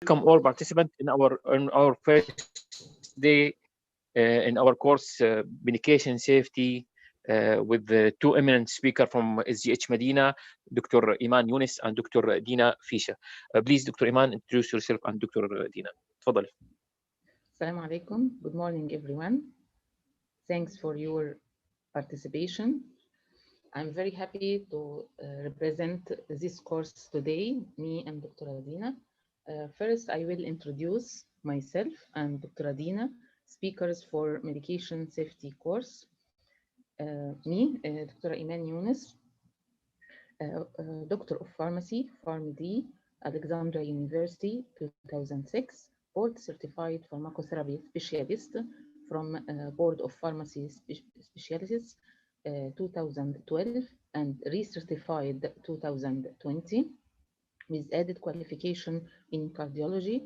welcome all participants in our first day in our course Communication Safety with the two eminent speakers from SGH Medina, Dr. Iman Younes and Dr. Dina Fisha. Please, Dr. Iman, introduce yourself and Dr. Dina. تفضل. Assalamu alaikum. Good morning, everyone. Thanks for your participation. I'm very happy to represent this course today, me and Dr. Adina. First, I will introduce myself and Dr. Adina, speakers for medication safety course. Me, Dr. Iman Younes, Doctor of Pharmacy, PharmD, Alexandria University, 2006, board certified pharmacotherapy specialist from Board of Pharmacy Specialists, 2012, and recertified 2020 with added qualification in cardiology.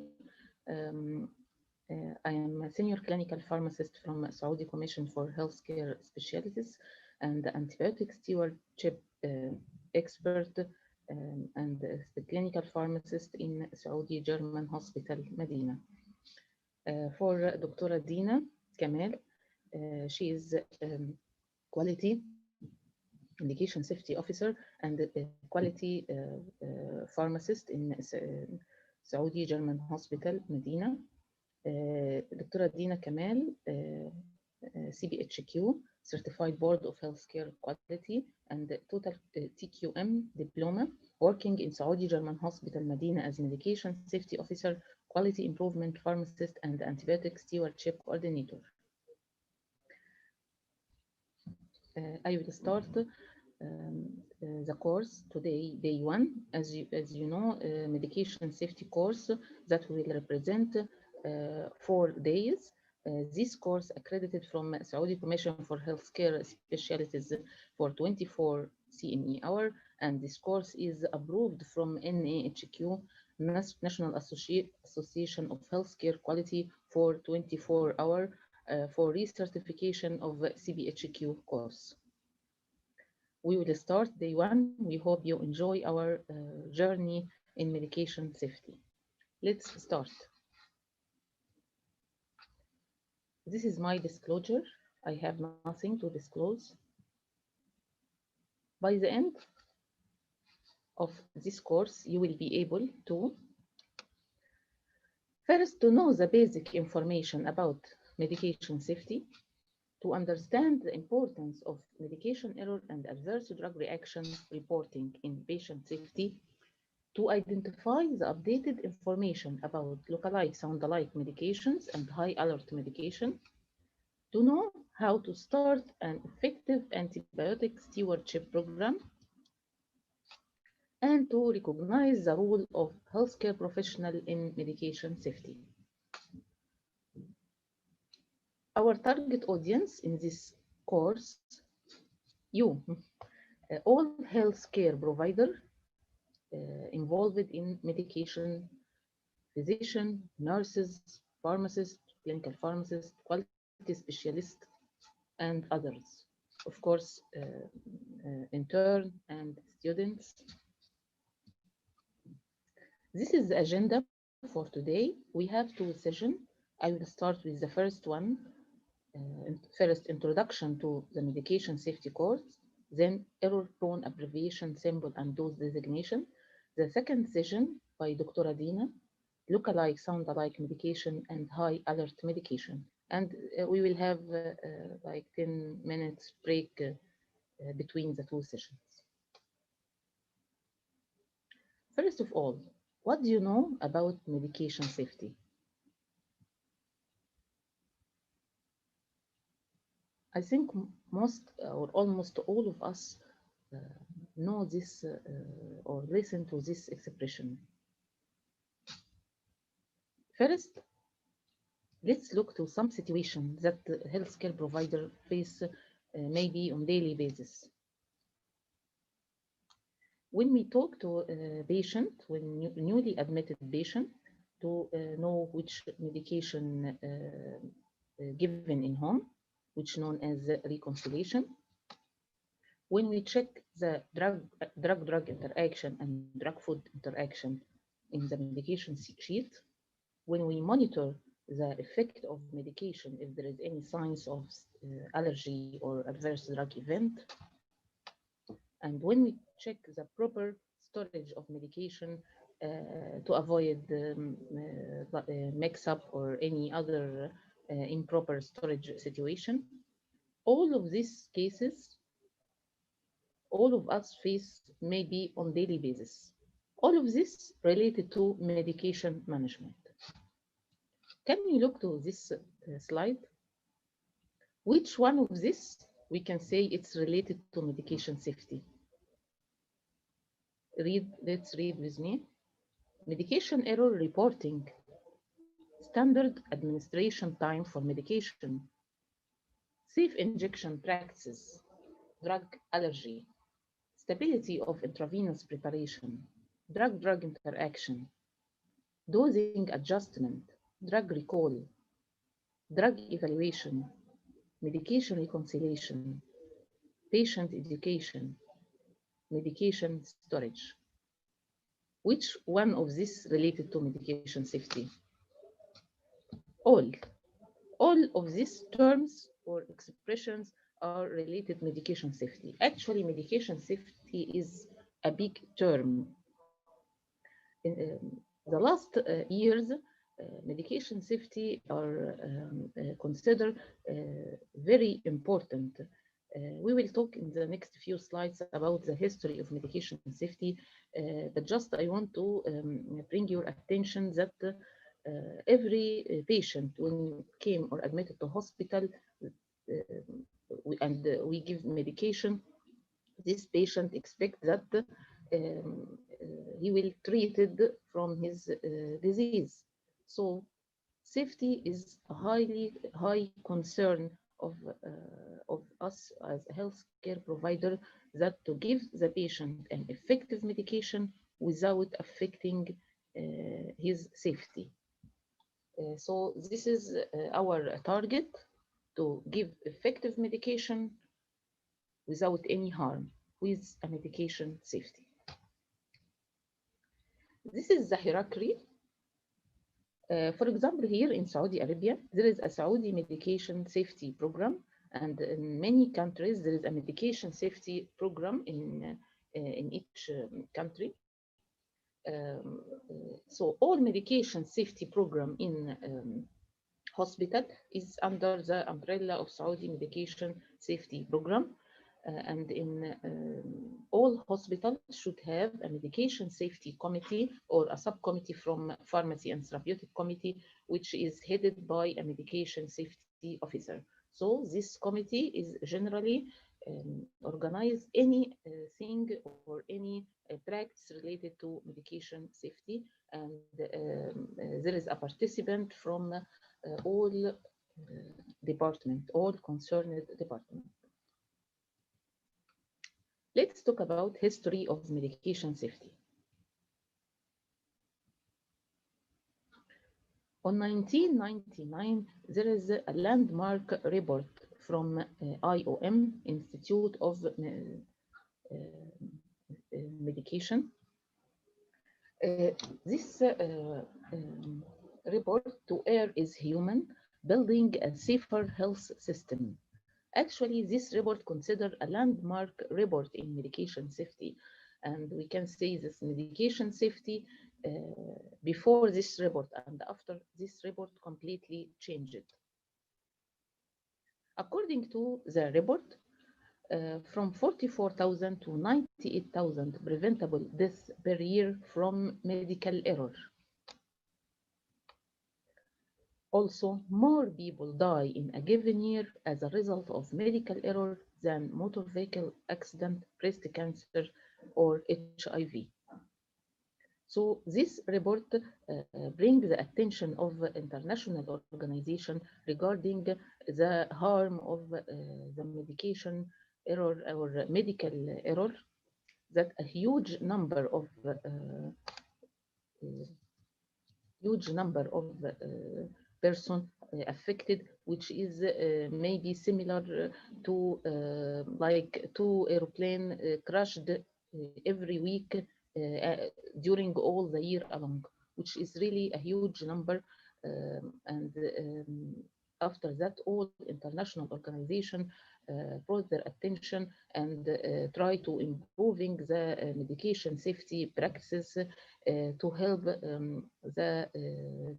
I am a senior clinical pharmacist from Saudi Commission for Healthcare Specialties and antibiotic stewardship expert and the clinical pharmacist in Saudi German Hospital, Medina. For Dr. Dina Kamal, she is quality medication safety officer and quality pharmacist in Saudi German Hospital, Medina. Dr. Dina Kamal, CBHQ, Certified Board of Healthcare Quality and total TQM diploma, working in Saudi German Hospital, Medina as medication safety officer, quality improvement pharmacist, and antibiotic stewardship coordinator. I will start the course today, day one, as you know, medication safety course that will represent 4 days. This course accredited from Saudi Commission for Healthcare Specialties for 24 CME hour, and this course is approved from NAHQ, National Association of Healthcare Quality, for 24 hour for recertification of CBHQ course. We will start day one. We hope you enjoy our journey in medication safety. Let's start. This is my disclosure. I have nothing to disclose. By the end of this course, you will be able to first to know the basic information about medication safety, to understand the importance of medication error and adverse drug reaction reporting in patient safety, to identify the updated information about look-alike, sound-alike medications and high alert medication, to know how to start an effective antibiotic stewardship program, and to recognize the role of healthcare professional in medication safety. Our target audience in this course, you, all healthcare provider involved in medication, physician, nurses, pharmacists, clinical pharmacists, quality specialists, and others. Of course, intern and students. This is the agenda for today. We have 2 sessions. I will start with the first one, first introduction to the medication safety course, then error-prone abbreviation, symbol, and dose designation. The second session by Dr. Adina, look-alike, sound-alike medication and high alert medication. And we will have like 10 minutes break between the 2 sessions. First of all, what do you know about medication safety? I think most or almost all of us know this or listen to this expression. First, let's look to some situations that the healthcare provider face maybe on daily basis. When we talk to a patient, when newly admitted patient, to know which medication given in home, which known as reconciliation. When we check the drug-drug interaction and drug-food interaction in the medication sheet. When we monitor the effect of medication, if there is any signs of allergy or adverse drug event, and when we check the proper storage of medication to avoid mix-up or any other improper storage situation, all of these cases, all of us face maybe on daily basis. All of this related to medication management. Can you look to this slide? Which one of this we can say it's related to medication safety? Let's read with me. Medication error reporting, standard administration time for medication, safe injection practices, drug allergy, stability of intravenous preparation, drug-drug interaction, dosing adjustment, drug recall, drug evaluation, medication reconciliation, patient education, medication storage. Which one of these related to medication safety? All. All of these terms or expressions are related medication safety. Actually, medication safety is a big term. In the last years, medication safety are considered very important. We will talk in the next few slides about the history of medication safety, but just I want to bring your attention that every patient when came or admitted to hospital and we give medication, this patient expects that he will treated from his disease. So safety is a high concern of us as a healthcare provider, that to give the patient an effective medication without affecting his safety. So this is our target, to give effective medication without any harm, with a medication safety. This is the hierarchy. For example, here in Saudi Arabia, there is a Saudi medication safety program, and in many countries, there is a medication safety program in each country. So all medication safety program in hospital is under the umbrella of Saudi medication safety program. And in all hospitals should have a medication safety committee or a subcommittee from pharmacy and therapeutic committee, which is headed by a medication safety officer. So this committee is generally organize anything or any practice related to medication safety, and there is a participant from all concerned department. Let's talk about history of medication safety. On 1999, there is a landmark report from IOM, Institute of Medication. This report, "To Err is Human, Building a Safer Health System." Actually, this report considered a landmark report in medication safety, and we can say this medication safety before this report and after this report completely changed. According to the report, from 44,000 to 98,000 preventable deaths per year from medical error. Also, more people die in a given year as a result of medical error than motor vehicle accident, breast cancer, or HIV. So this report brings the attention of international organization regarding the harm of the medication error or medical error, that a huge number of person affected, which is maybe similar to like two airplane crashed every week during all the year along, which is really a huge number. And after that, all international organizations brought their attention and try to improving the medication safety practices to help the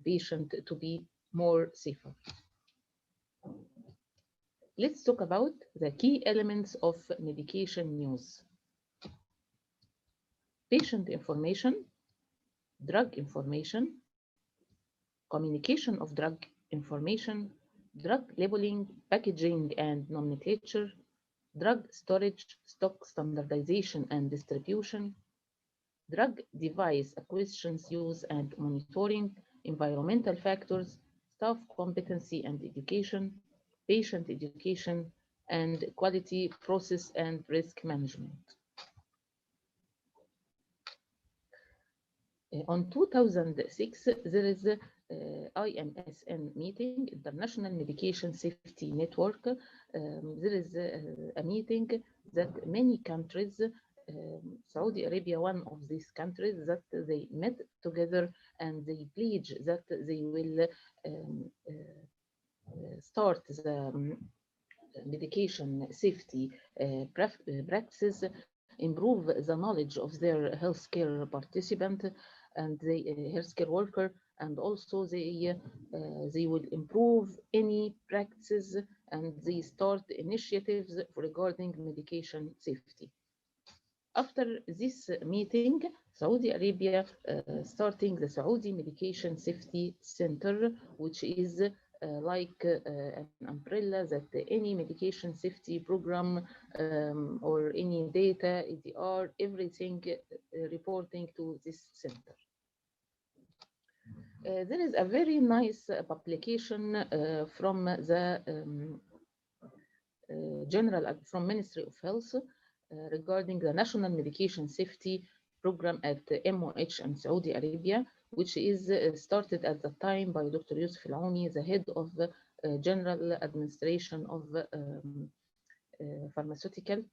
patient to be more safer. Let's talk about the key elements of medication news. Patient information, drug information, communication of drug information, drug labeling, packaging and nomenclature, drug storage, stock standardization and distribution, drug device acquisitions, use and monitoring, environmental factors, staff competency and education, patient education, and quality process and risk management. On 2006, there is a IMSN meeting, International Medication Safety Network. There is a meeting that many countries, Saudi Arabia, one of these countries, that they met together and they pledge that they will start the medication safety practices, improve the knowledge of their healthcare participant and the healthcare worker, and also they will improve any practices and they start initiatives regarding medication safety. After this meeting, Saudi Arabia starting the Saudi Medication Safety Center, which is like an umbrella that any medication safety program or any data, EDR, everything reporting to this center. There is a very nice publication from the from Ministry of Health regarding the National Medication Safety Program at MOH and Saudi Arabia, which is started at the time by Dr. Yusuf Al-Auni, the head of the General Administration of Pharmaceutical.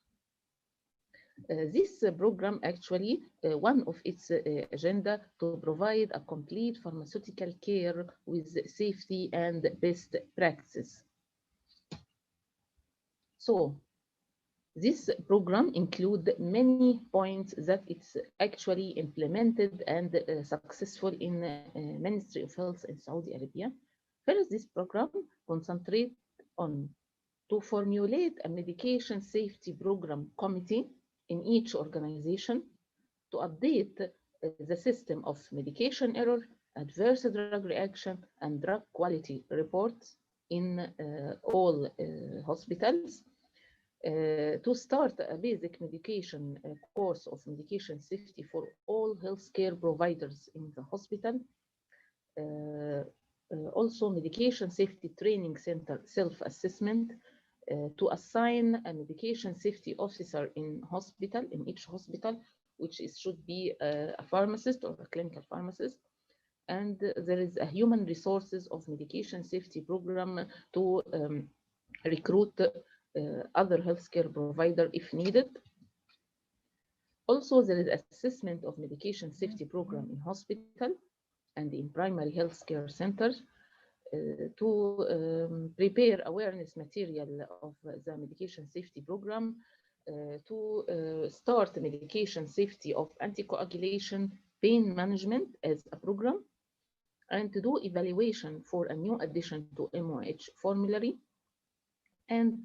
This program actually, one of its agenda to provide a complete pharmaceutical care with safety and best practices. So, this program includes many points that it's actually implemented and successful in Ministry of Health in Saudi Arabia. First, this program concentrates on to formulate a medication safety program committee in each organization to update the system of medication error, adverse drug reaction, and drug quality reports in all hospitals. To start a basic medication course of medication safety for all healthcare providers in the hospital. Also, medication safety training center self-assessment to assign a medication safety officer in each hospital, which should be a pharmacist or a clinical pharmacist. And there is a human resources of medication safety program to recruit other healthcare provider if needed. Also, there is assessment of medication safety program in hospital and in primary healthcare centers to prepare awareness material of the medication safety program, to start medication safety of anticoagulation, pain management as a program, and to do evaluation for a new addition to MOH formulary, and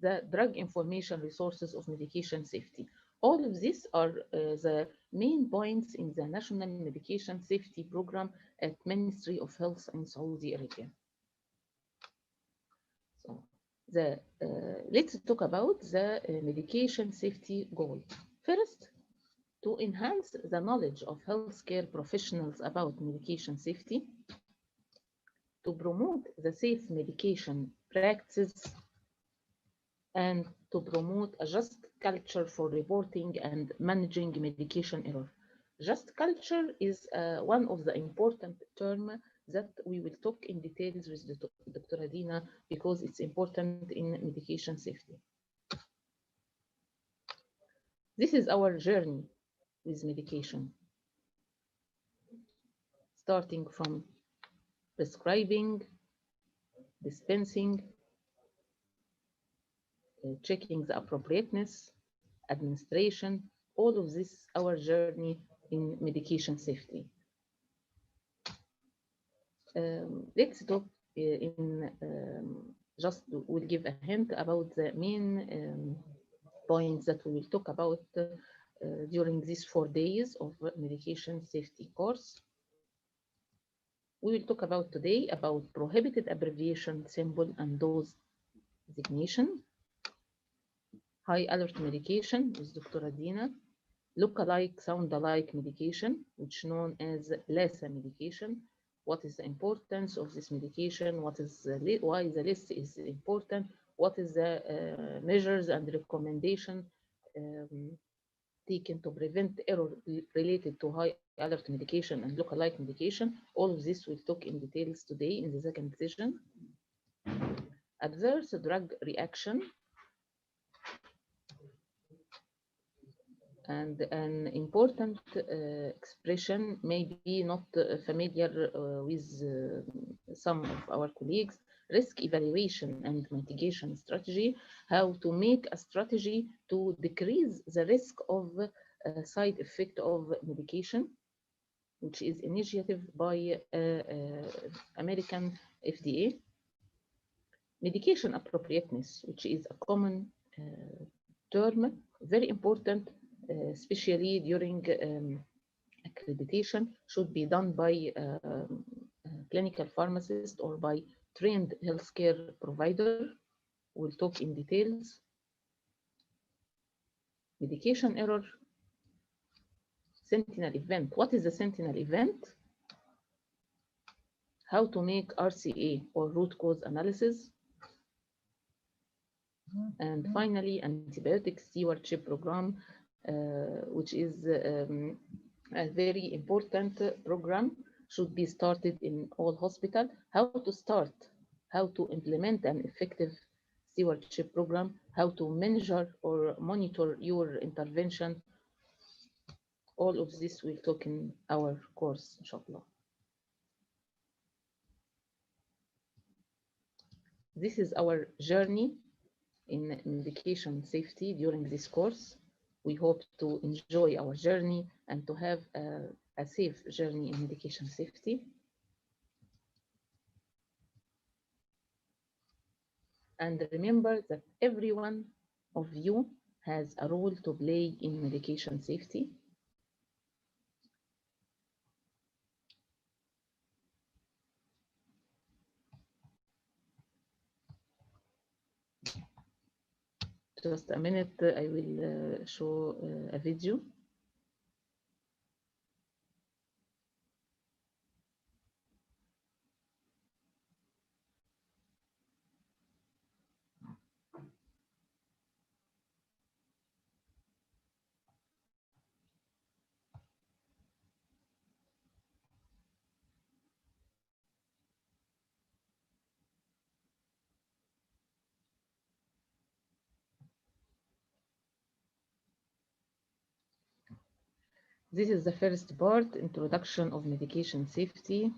the drug information resources of medication safety. All of these are the main points in the National Medication Safety Program at Ministry of Health in Saudi Arabia. So let's talk about the medication safety goal. First, to enhance the knowledge of healthcare professionals about medication safety, to promote the safe medication practices, and to promote a just culture for reporting and managing medication error. Just culture is one of the important terms that we will talk in details with Dr. Adina because it's important in medication safety. This is our journey with medication, starting from prescribing, dispensing, checking the appropriateness, administration, all of this our journey in medication safety. Let's talk in just we'll give a hint about the main points that we will talk about during these 4 days of medication safety course. We will talk about today about prohibited abbreviation, symbol, and dose designation, high alert medication with Dr. Dina, look-alike, sound-alike medication, which known as LASA medication. What is the importance of this medication? Why the list is important? What is the measures and recommendation taken to prevent error related to high alert medication and look-alike medication? All of this we'll talk in details today in the second session. Adverse drug reaction. And an important expression may be not familiar with some of our colleagues, risk evaluation and mitigation strategy, how to make a strategy to decrease the risk of side effect of medication, which is initiative by American FDA. Medication appropriateness, which is a common term, very important, especially during accreditation, should be done by clinical pharmacist or by trained healthcare provider. We'll talk in details. Medication error. Sentinel event. What is the sentinel event? How to make RCA or root cause analysis. And finally, antibiotic stewardship program, which is a very important program, should be started in all hospitals. How to start, how to implement an effective stewardship program, how to measure or monitor your intervention. All of this we'll talk in our course, inshallah. This is our journey in medication safety during this course. We hope to enjoy our journey and to have a safe journey in medication safety. And remember that every one of you has a role to play in medication safety. Just a minute, I will show a video. This is the first part, introduction of medication safety.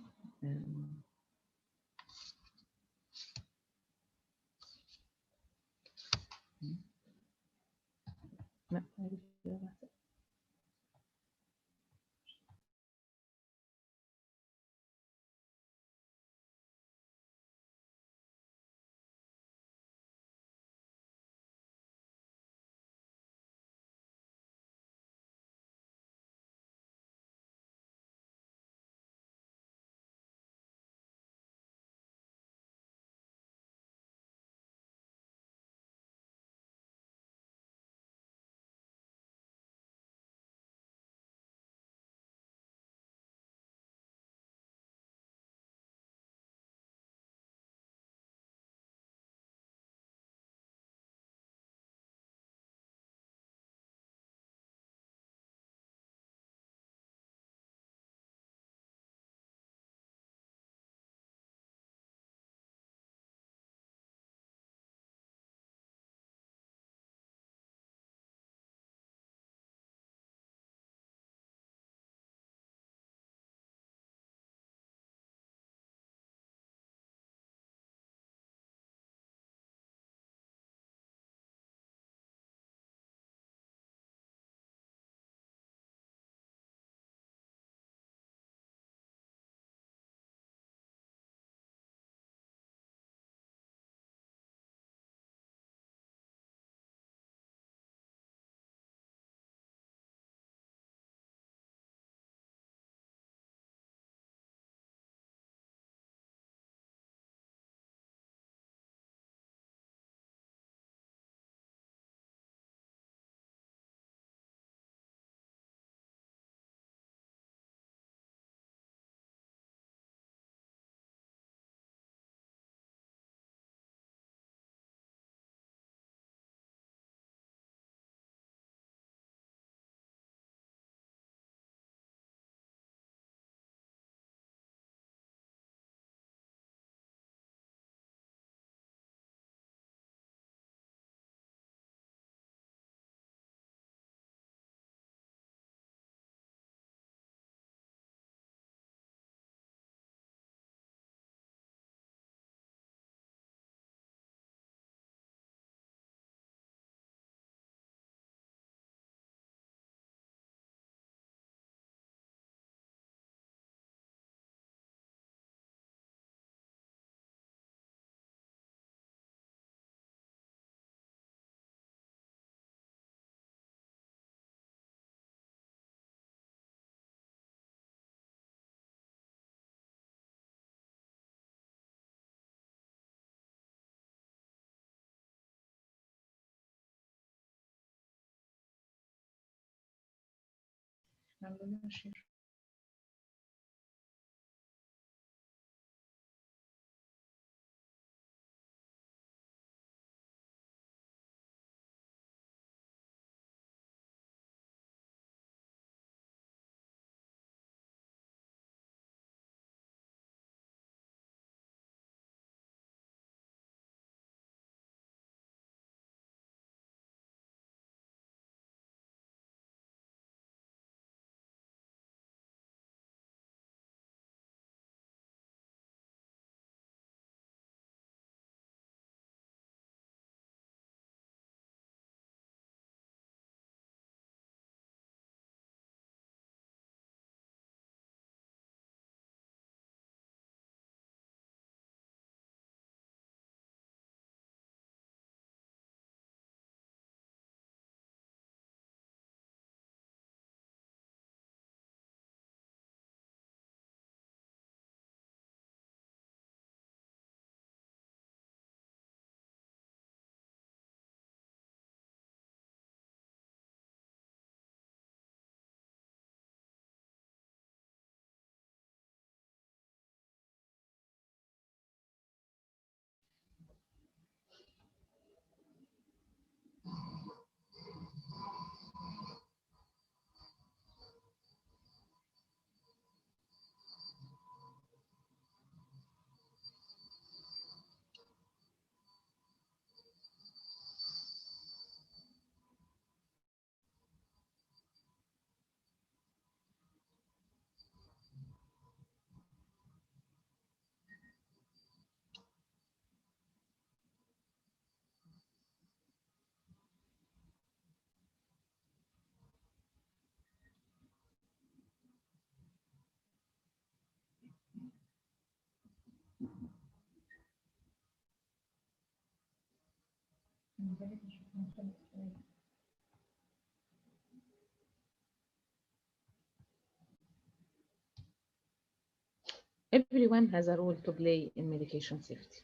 Everyone has a role to play in medication safety.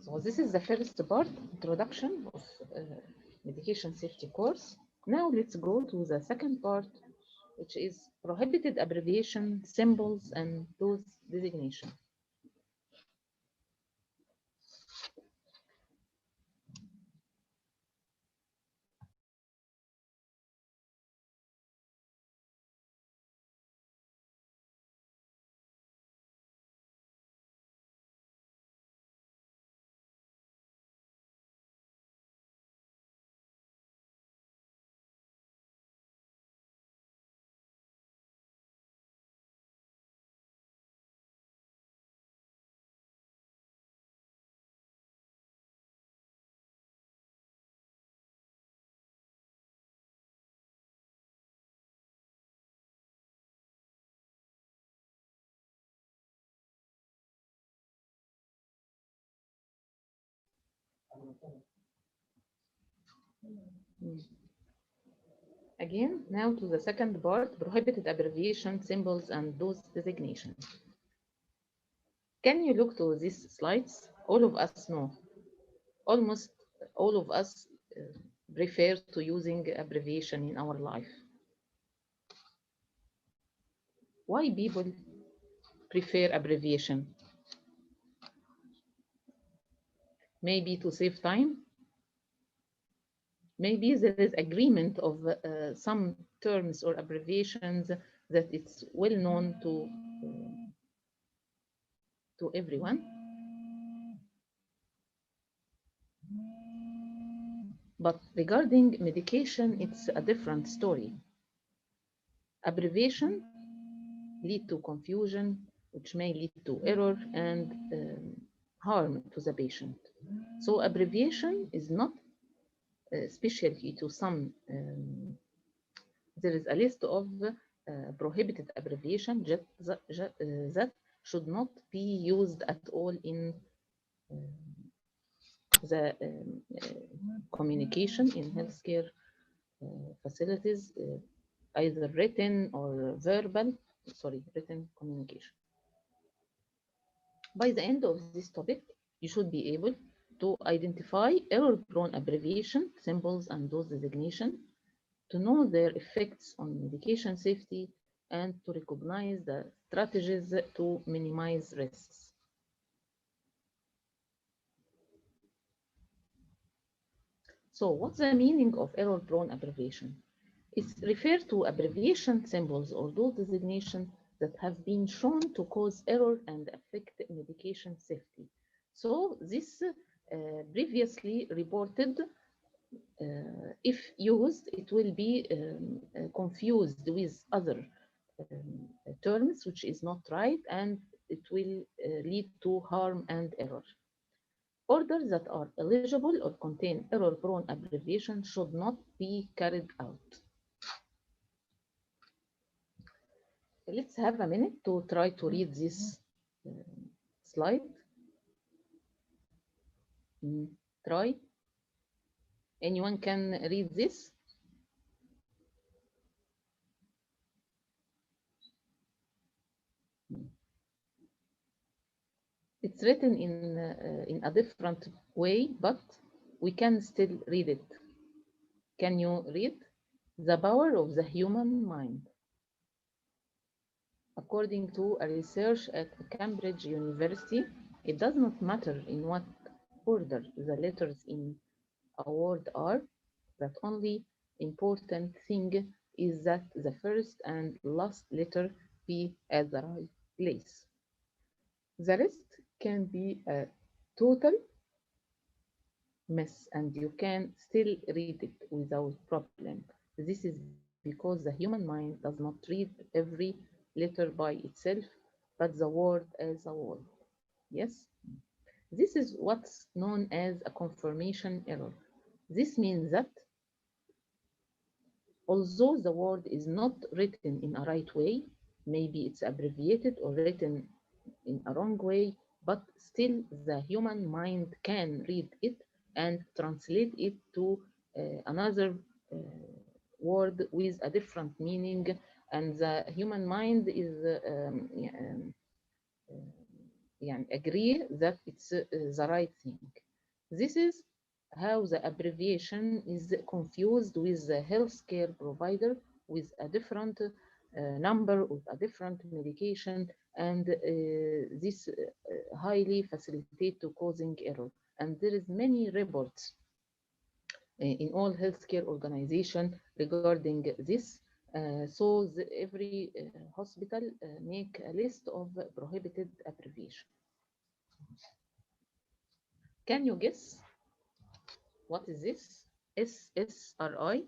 So this is the first part, introduction of medication safety course. Now let's go to the second part, which is prohibited abbreviation, symbols, and those designations. Again, now to the second part, prohibited abbreviation, symbols, and those designations. Can you look to these slides? All of us know, almost all of us prefer to using abbreviation in our life. Why people prefer abbreviation? Maybe to save time. Maybe there is agreement of some terms or abbreviations that it's well known to everyone. But regarding medication, it's a different story. Abbreviation lead to confusion, which may lead to error and harm to the patient. So abbreviation is not specialty to some. There is a list of prohibited abbreviation that should not be used at all in the communication in healthcare facilities, either written or verbal, written communication. By the end of this topic, you should be able to to identify error-prone abbreviation, symbols, and dose designation, to know their effects on medication safety, and to recognize the strategies to minimize risks. So what's the meaning of error-prone abbreviation? It refers to abbreviation, symbols, or dose designation that have been shown to cause error and affect medication safety. So this previously reported, if used, it will be confused with other terms, which is not right, and it will lead to harm and error. Orders that are eligible or contain error-prone abbreviation should not be carried out. Let's have a minute to try to read this slide. Try. Anyone can read this? It's written in a different way, but we can still read it. Can you read? The power of the human mind. According to a research at Cambridge University, it does not matter in what order the letters in a word are, that only important thing is that the first and last letter be at the right place. The rest can be a total mess and you can still read it without problem. This is because the human mind does not read every letter by itself, but the word as a whole. Yes? This is what's known as a confirmation error. This means that although the word is not written in a right way, maybe it's abbreviated or written in a wrong way, but still the human mind can read it and translate it to another word with a different meaning, and the human mind is agree that it's the right thing. This is how the abbreviation is confused with the healthcare provider with a different number of a different medication, and this highly facilitate to causing error. And there is many reports in all healthcare organization regarding this. So every hospital make a list of prohibited abbreviation. Can you guess what is this? SSRI.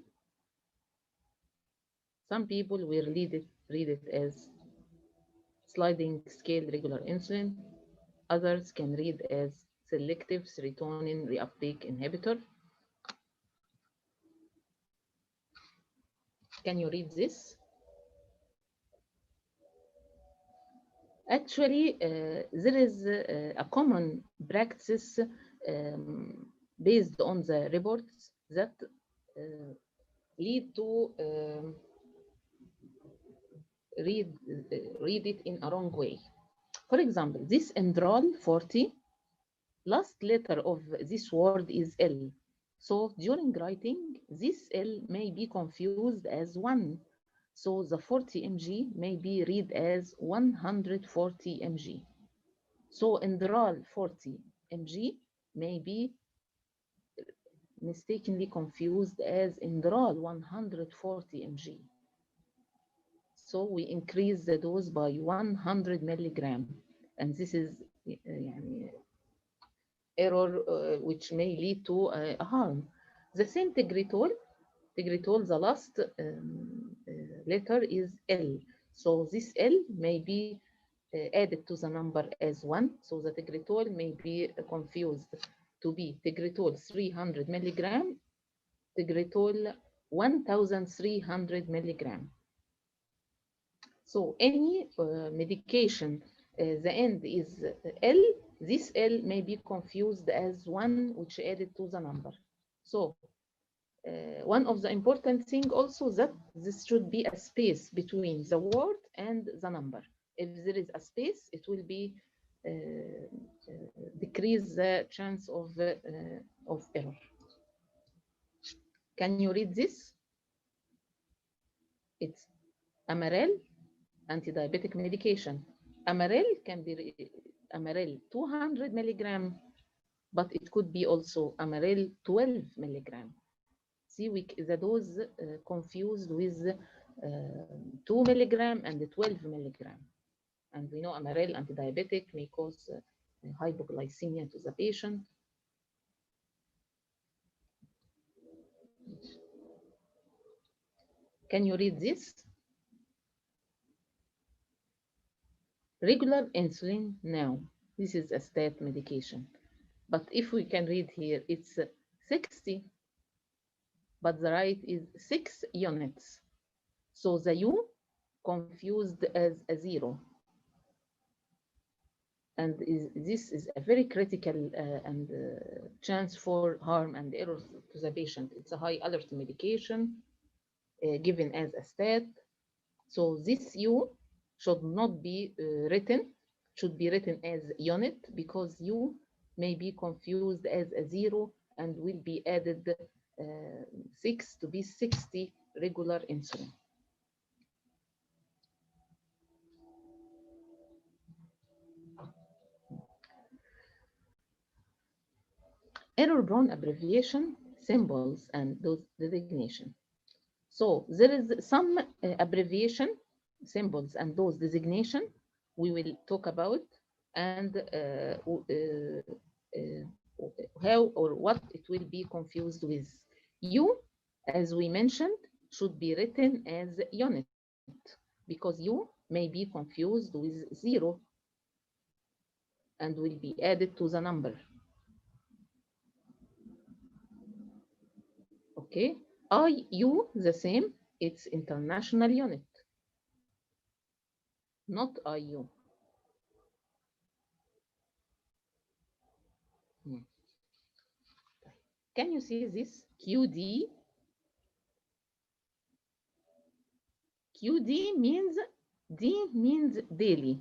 Some people will read it as sliding scale regular insulin. Others can read as selective serotonin reuptake inhibitor. Can you read this? Actually, there is a common practice based on the reports that lead to read it in a wrong way. For example, this Endral 40, last letter of this word is L. So during writing, this L may be confused as 1. So the 40 mg may be read as 140 mg. So Endral 40 mg may be mistakenly confused as Endral 140 mg. So we increase the dose by 100 milligram, and this is error which may lead to harm. The same Tegretol, the last letter is L. So this L may be added to the number as 1. So the Tegretol may be confused to be Tegretol 300 milligram, Tegretol 1300 milligram. So any medication, the end is L, this L may be confused as 1 which added to the number. So one of the important thing also that this should be a space between the word and the number. If there is a space, it will be decrease the chance of error. Can you read this? It's Amaryl, anti-diabetic medication. Amaryl can be Amaryl 200 milligram, but it could be also Amaryl 12 milligram. See, the dose confused with 2 milligram and 12 milligram. And we know Amaryl anti-diabetic may cause hypoglycemia to the patient. Can you read this? Regular insulin now. This is a stat medication. But if we can read here, it's 60, but the right is 6 units. So the U confused as a 0. And this is a very critical and chance for harm and error to the patient. It's a high alert medication given as a stat. So this U should not be written, should be written as unit, because U may be confused as a 0 and will be added 6 to be 60 regular insulin. Error-prone abbreviation, symbols, and those designation. So there is some abbreviation, symbols, and those designation we will talk about, and how or what it will be confused with. U, as we mentioned, should be written as unit, because U may be confused with 0 and will be added to the number. Okay, IU, the same, it's international unit, not IU. Can you see this? QD. QD means, D means daily.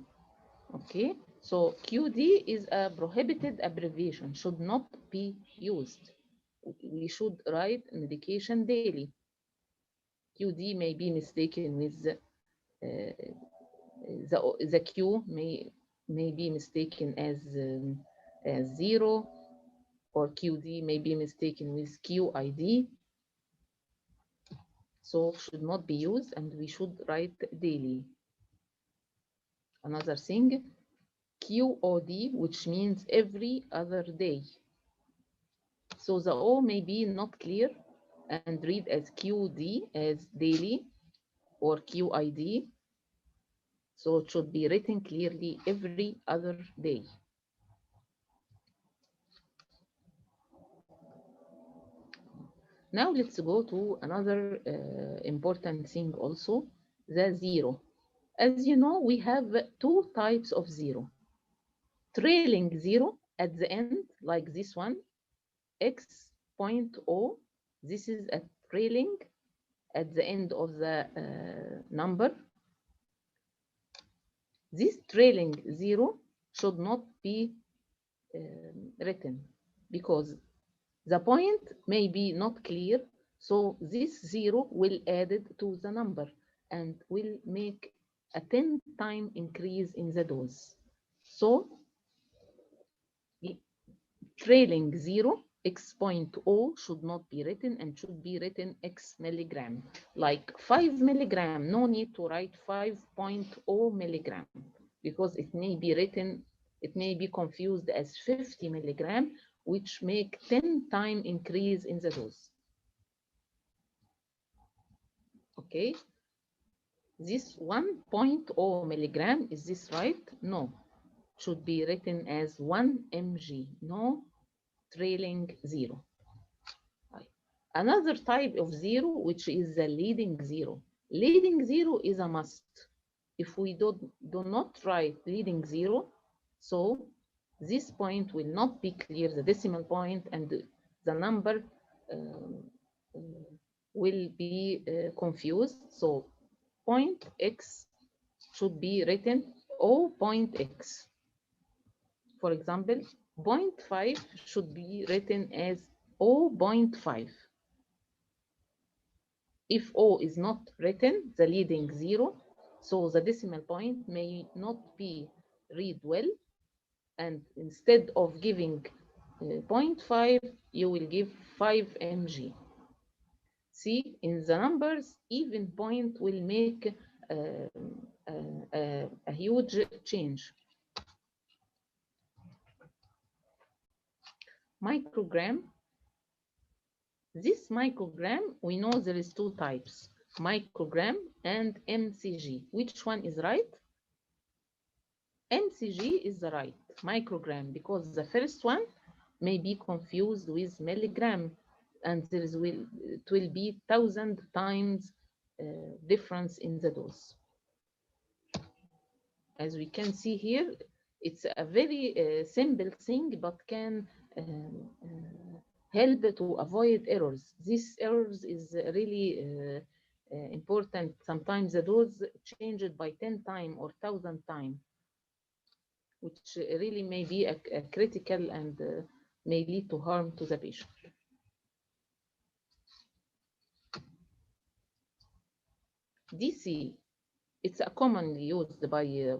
Okay, so QD is a prohibited abbreviation, should not be used. We should write medication daily. QD may be mistaken with the Q may be mistaken as 0, or QD may be mistaken with QID. So should not be used, and we should write daily. Another thing, QOD, which means every other day. So the O may be not clear and read as QD, as daily, or QID. So it should be written clearly every other day. Now let's go to another important thing also, the 0. As you know, we have 2 types of 0. Trailing 0 at the end, like this one, x.o. This is a trailing at the end of the number. This trailing 0 should not be written, because the point may be not clear, so this 0 will add to the number and will make a 10-time increase in the dose. So trailing 0, x.o should not be written and should be written x milligram. Like 5 milligram, no need to write 5.0 milligram, because it may be written, it may be confused as 50 milligram, which make 10-time increase in the dose. Okay, this 1.0 milligram, is this right? No, should be written as 1 mg, no trailing 0. Another type of 0, which is the leading 0. Leading 0 is a must. If we do not write leading 0, so this point will not be clear, the decimal point, and the number will be confused. So point x should be written O point x. For example, 0.5 should be written as 0.5. If O is not written, the leading zero, so the decimal point may not be read well, and instead of giving 0.5, you will give 5 mg. See, in the numbers, even point will make a huge change. Microgram. This microgram, we know there is two types, microgram and mcg. Which one is right? mcg is the right microgram, because the first one may be confused with milligram, and it will be 1,000 times difference in the dose. As we can see here, it's a very simple thing, but can help to avoid errors. These errors is really important. Sometimes the dose changed by 10 times or 1,000 times, which really may be a critical and may lead to harm to the patient. DC, it's a commonly used by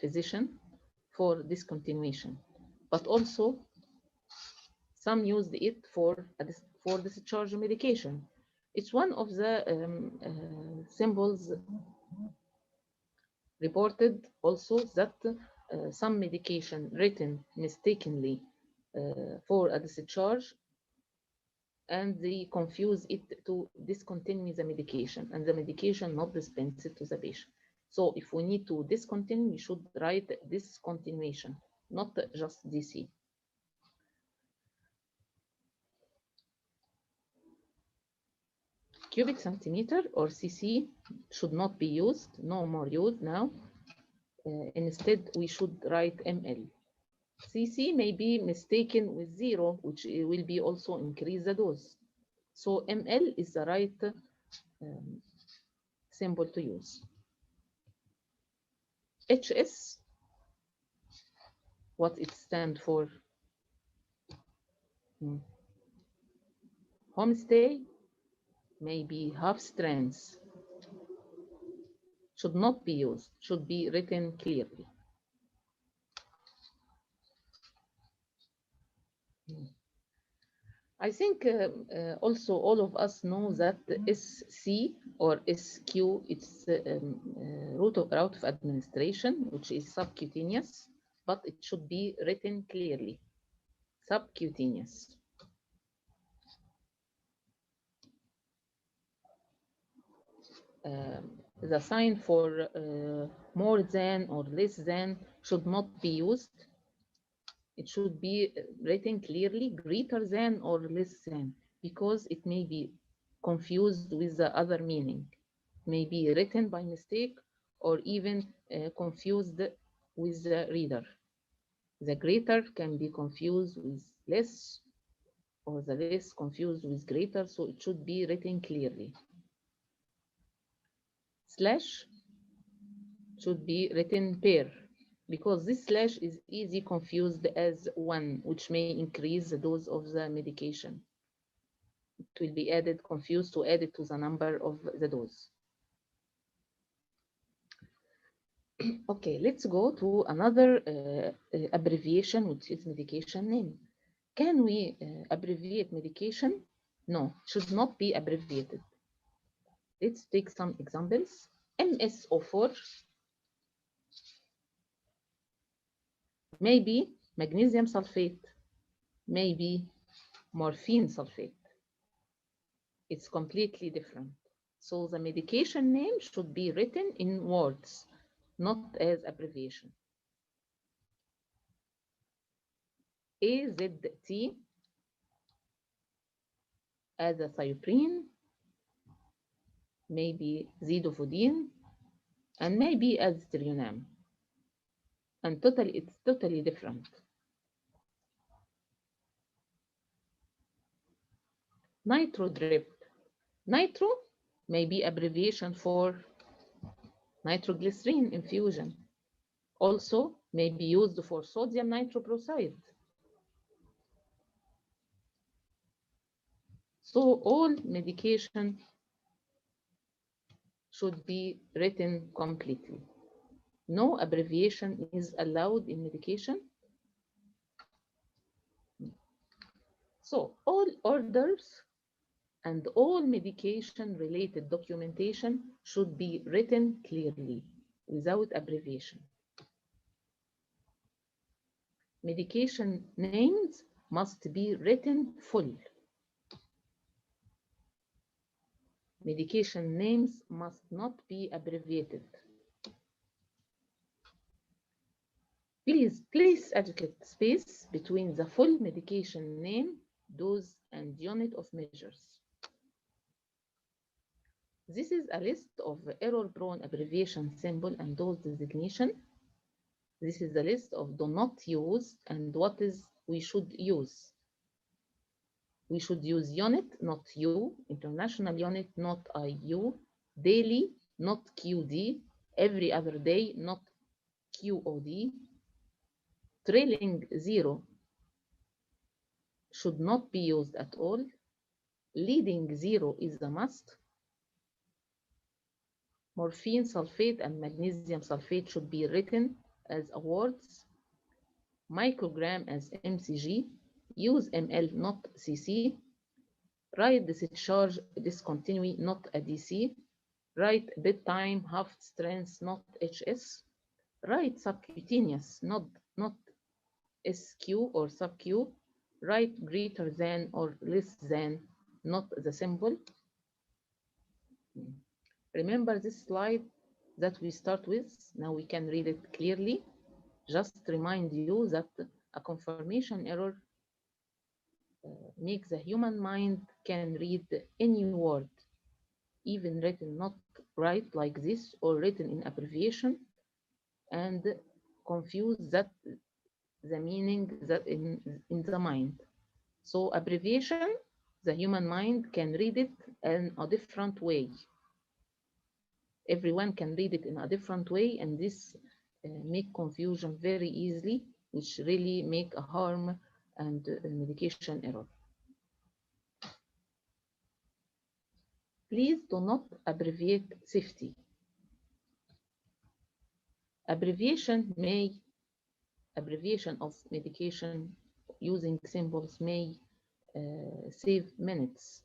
physician for discontinuation, but also some used it for discharge medication. It's one of the symbols reported also that some medication written mistakenly for a discharge, and they confuse it to discontinue the medication, and the medication not dispensed to the patient. So if we need to discontinue, we should write discontinuation, not just DC. Cubic centimeter or cc should not be used, no more used now. Instead, we should write ml. cc may be mistaken with 0, which will be also increase the dose. So ml is the right symbol to use. HS, what it stands for? Homestay, maybe half strands. Should not be used, should be written clearly. I think also all of us know that SC or SQ, it's route of administration, which is subcutaneous, but it should be written clearly, subcutaneous. The sign for more than or less than should not be used. It should be written clearly, greater than or less than, because it may be confused with the other meaning, may be written by mistake, or even confused with the reader. The greater can be confused with less, or the less confused with greater, so it should be written clearly. Slash should be written pair, because this slash is easy confused as 1, which may increase the dose of the medication. It will be added, confused to add it to the number of the dose. Okay, let's go to another abbreviation, which is medication name. Can we abbreviate medication? No, should not be abbreviated. Let's take some examples. MSO4, maybe magnesium sulfate, maybe morphine sulfate. It's completely different. So the medication name should be written in words, not as abbreviation. AZT, azathioprine, maybe zidovudine, and maybe aztreonam. And it's totally different. Nitro drip. Nitro may be abbreviation for nitroglycerin infusion. Also, may be used for sodium nitroprusside. So all medication should be written completely. No abbreviation is allowed in medication. So all orders and all medication related documentation should be written clearly without abbreviation. Medication names must be written full. Medication names must not be abbreviated. Please place adequate space between the full medication name, dose, and unit of measures. This is a list of error-prone abbreviation symbol and dose designation. This is the list of do not use and what is we should use. We should use unit, not U, international unit, not IU, daily, not QD, every other day, not QOD, trailing zero should not be used at all, leading zero is a must, morphine sulfate and magnesium sulfate should be written as words, microgram as mcg, use ml not cc, write discharge discontinue not a dc, write bedtime half strength not hs, write subcutaneous not sq or subq, write greater than or less than not the symbol. Remember this slide that we start with. Now we can read it clearly. Just remind you that a confirmation error makes the human mind can read any word, even written not right like this or written in abbreviation, and confuse that the meaning that in the mind. So abbreviation, the human mind can read it in a different way. Everyone can read it in a different way, and this make confusion very easily, which really make a harm and medication error. Please do not abbreviate safety. Abbreviation of medication using symbols may save minutes,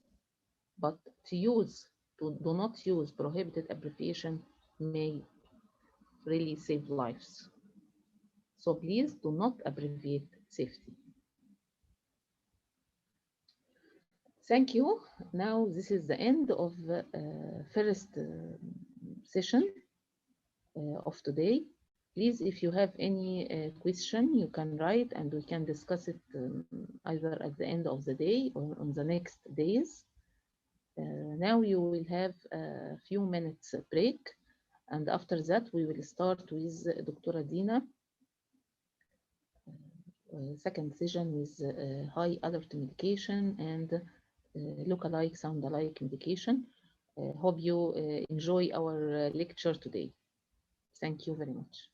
but do not use prohibited abbreviation may really save lives. So please do not abbreviate safety. Thank you. Now this is the end of the first session of today. Please, if you have any question, you can write and we can discuss it either at the end of the day or on the next days. Now you will have a few minutes break, and after that we will start with Dr. Dina, second session with high alert medication and look-alike, sound-alike medication. Hope you enjoy our lecture today. Thank you very much.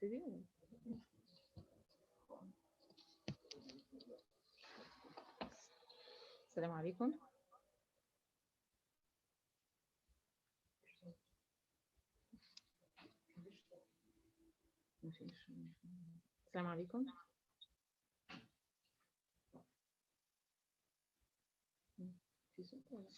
نبتدي. السلام عليكم. السلام عليكم. في صوت ولا؟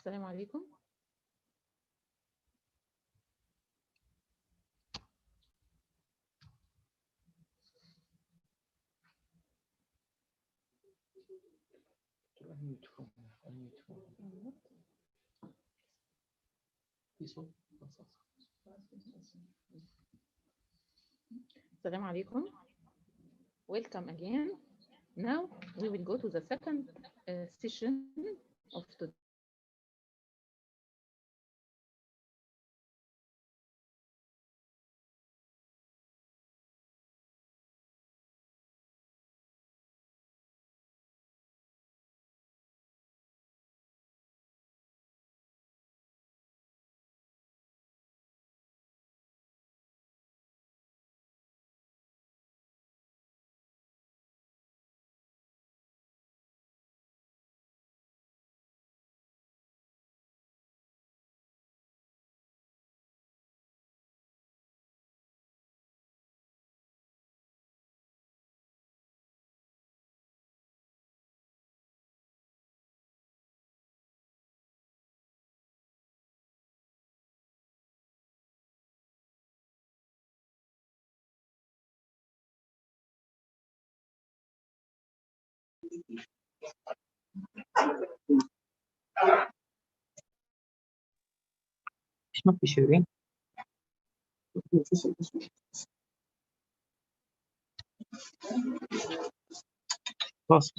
السلام عليكم. السلام عليكم. Welcome again. Now we will go to the second session of today. ما في شيء. خلاص.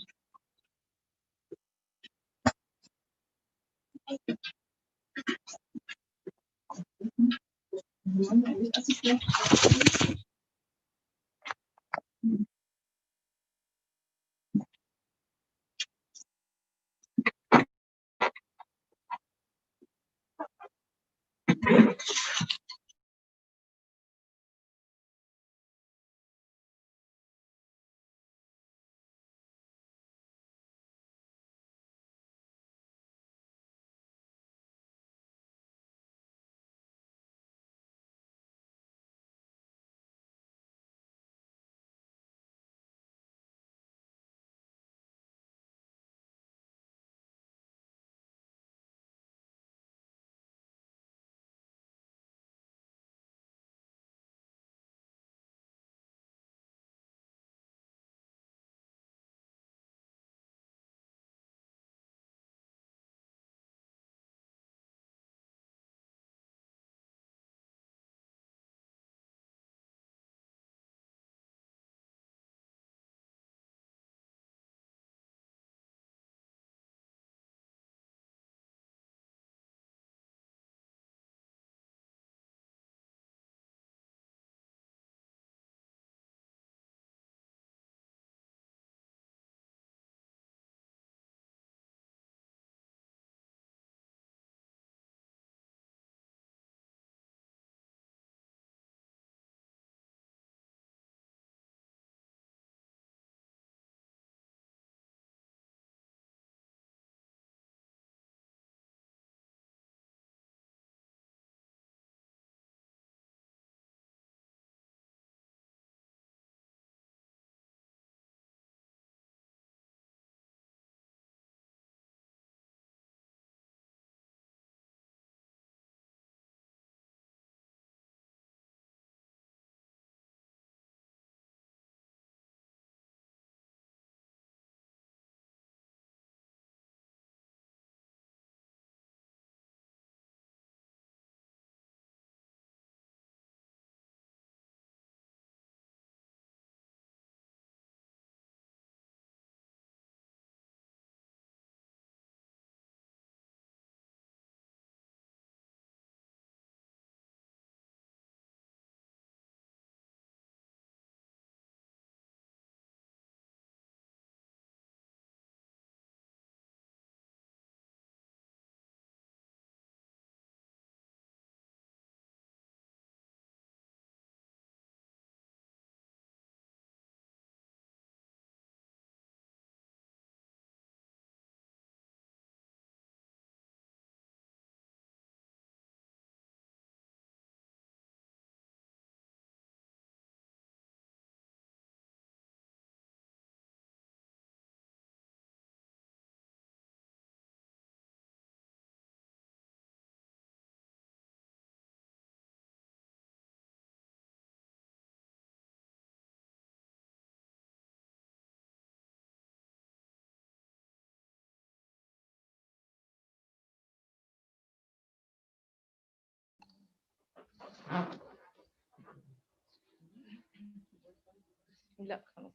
لا خلاص.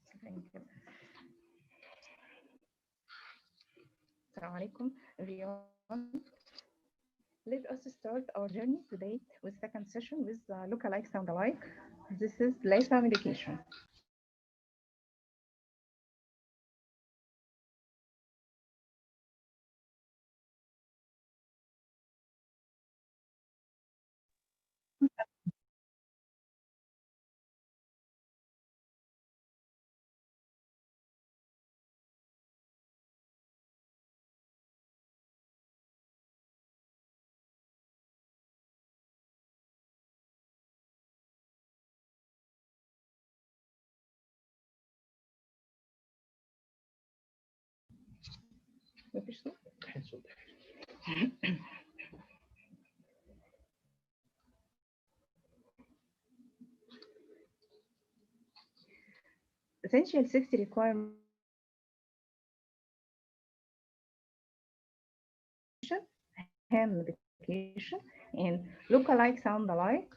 السلام عليكم everyone. Let us start our journey today with second session with look-alike, sound-alike. This is data medication. مفيش صوت؟ Essential safety requirements hand medication and look-alike, sound-alike.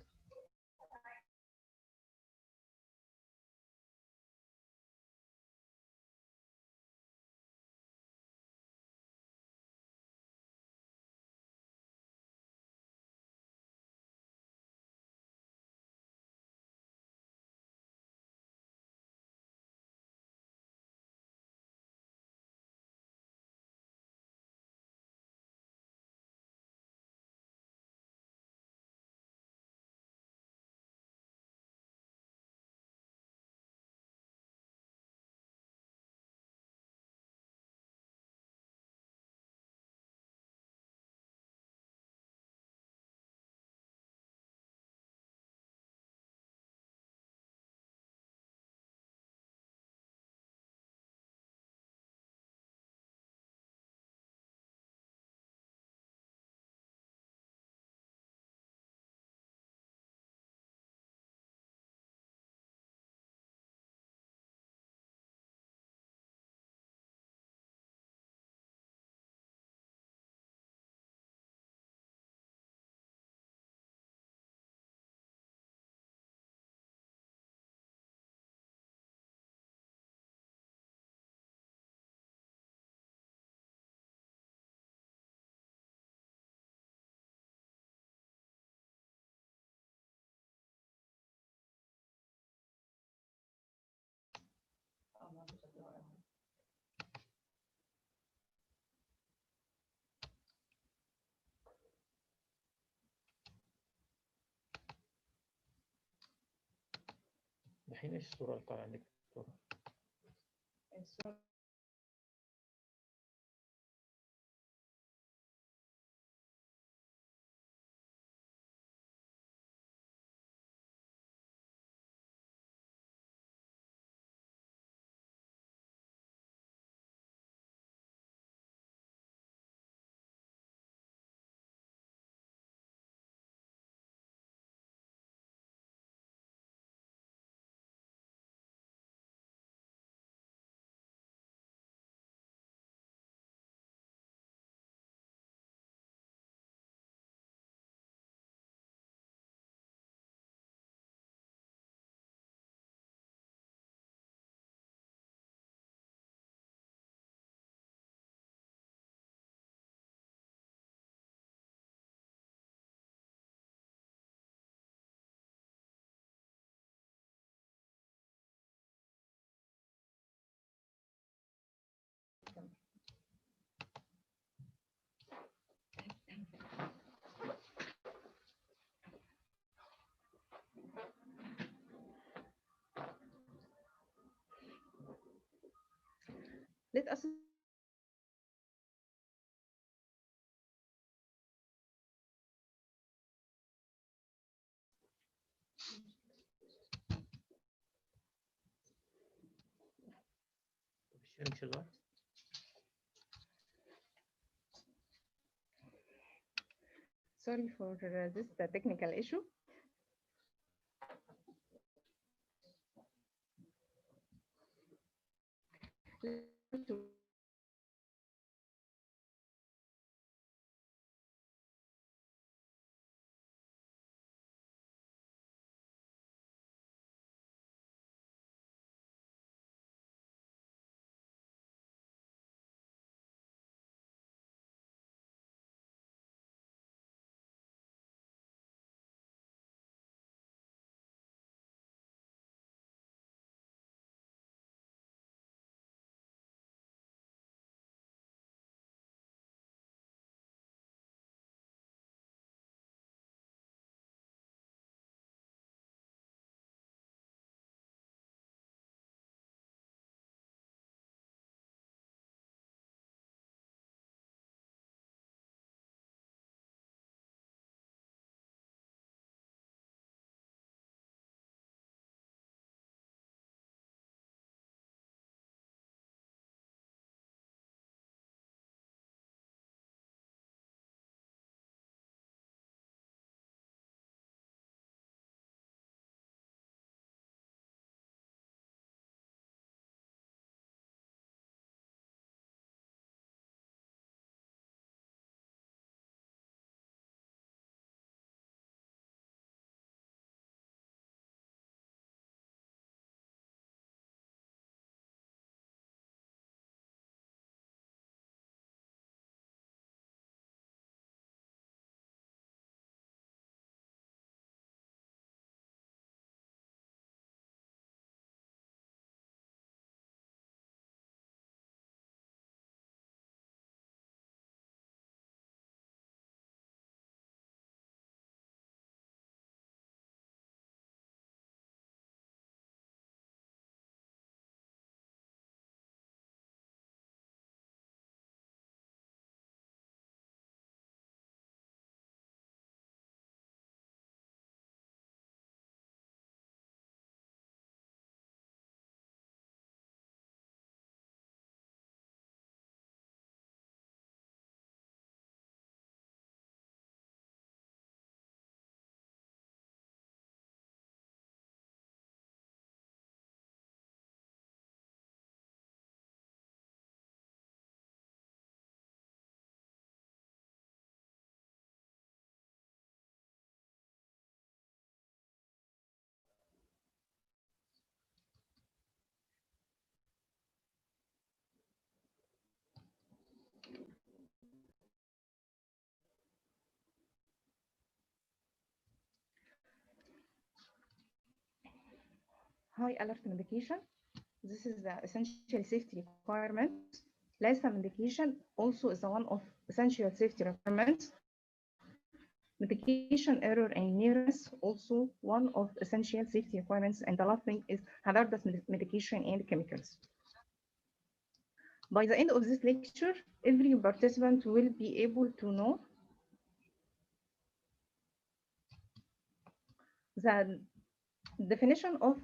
الحين ايش الصورة اللي طالعة عندك دكتورة؟ Let us الشيرنج شغال؟ sorry for this technical issue. high alert medication. This is the essential safety requirement. LASA medication also is one of essential safety requirements. Medication error and nearness also one of essential safety requirements. And the last thing is hazardous medication and chemicals. By the end of this lecture, every participant will be able to know the definition of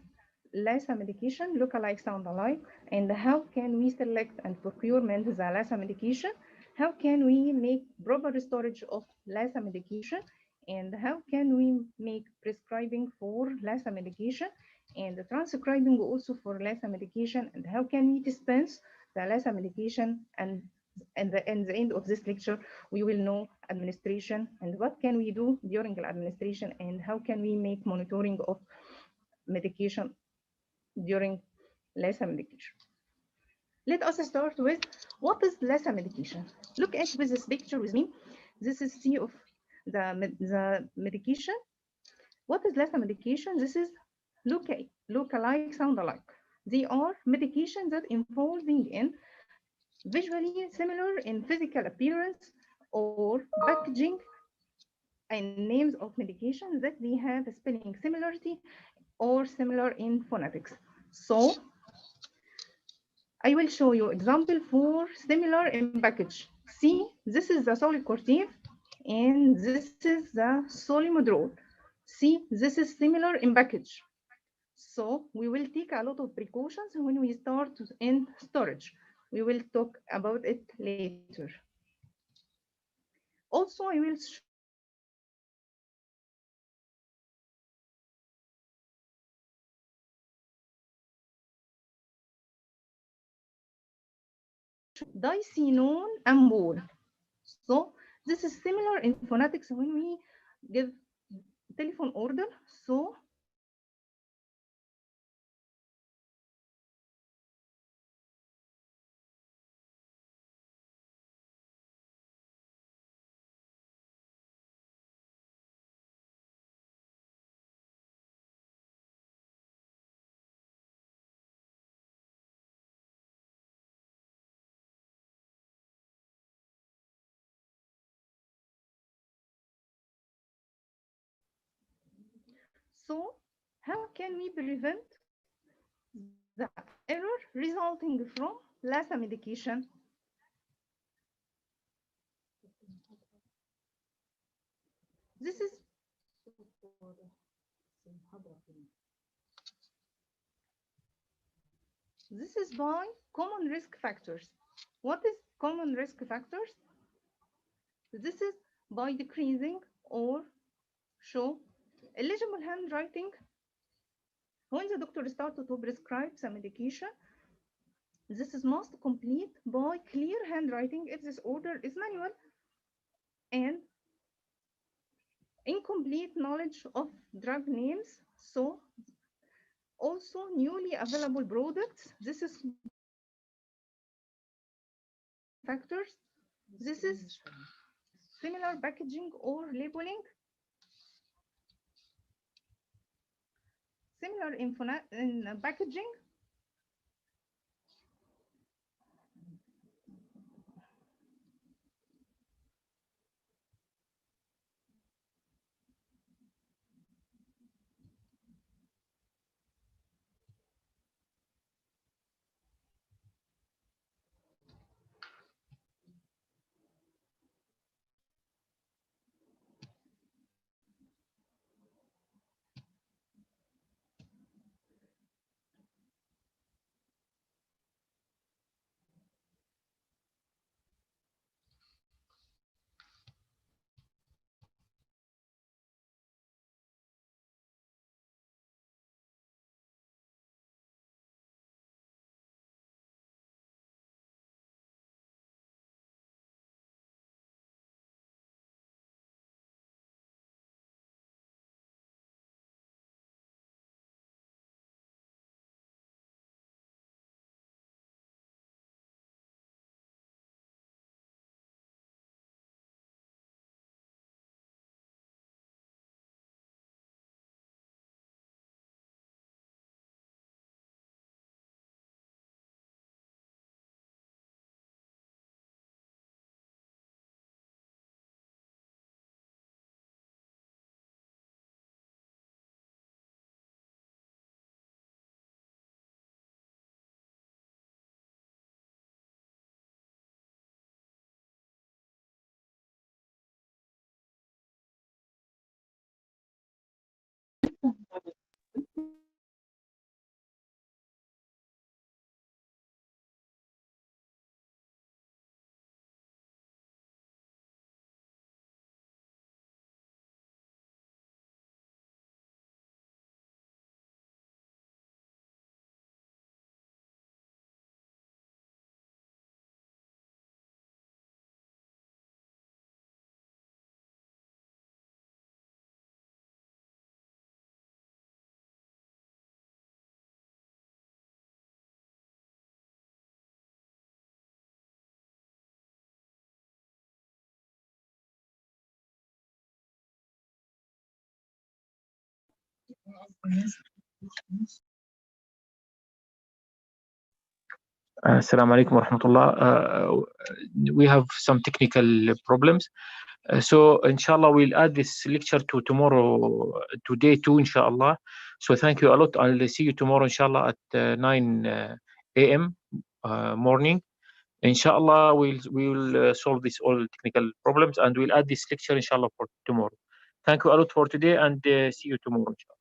LASA medication, look-alike, sound-alike, and how can we select and procurement the LASA medication, how can we make proper storage of LASA medication, and how can we make prescribing for LASA medication, and transcribing also for LASA medication, and how can we dispense the LASA medication, and at the end of this lecture, we will know administration and what can we do during the administration and how can we make monitoring of medication during LASA medication. Let us start with what is LASA medication. Look at with this picture with me. This is C of the medication. What is LASA medication? This is look-alike, sound-alike. They are medications that involving in visually similar in physical appearance or packaging and names of medications that they have a spelling similarity or similar in phonetics. So I will show you example for similar in package. See, this is the solicortive and this is the solimodrol. See, this is similar in package. So we will take a lot of precautions when we start in storage. We will talk about it later. Also, I will show dicinone ambol. So this is similar in phonetics when we give telephone order. So So how can we prevent the error resulting from LASA medication? This is by common risk factors. What is common risk factors? This is by decreasing or show illegible handwriting when the doctor started to prescribe some medication. This is most complete by clear handwriting if this order is manual and incomplete knowledge of drug names. So also newly available products. This is factors. This is similar packaging or labeling. Similar in packaging. Assalamu alaikum wa rahmatullah. We have some technical problems. So inshallah we'll add this lecture to tomorrow, to day 2 inshallah. So thank you a lot. I'll see you tomorrow inshallah at 9 a.m. Morning. Inshallah we'll solve this all technical problems and we'll add this lecture inshallah for tomorrow. Thank you a lot for today and see you tomorrow inshallah.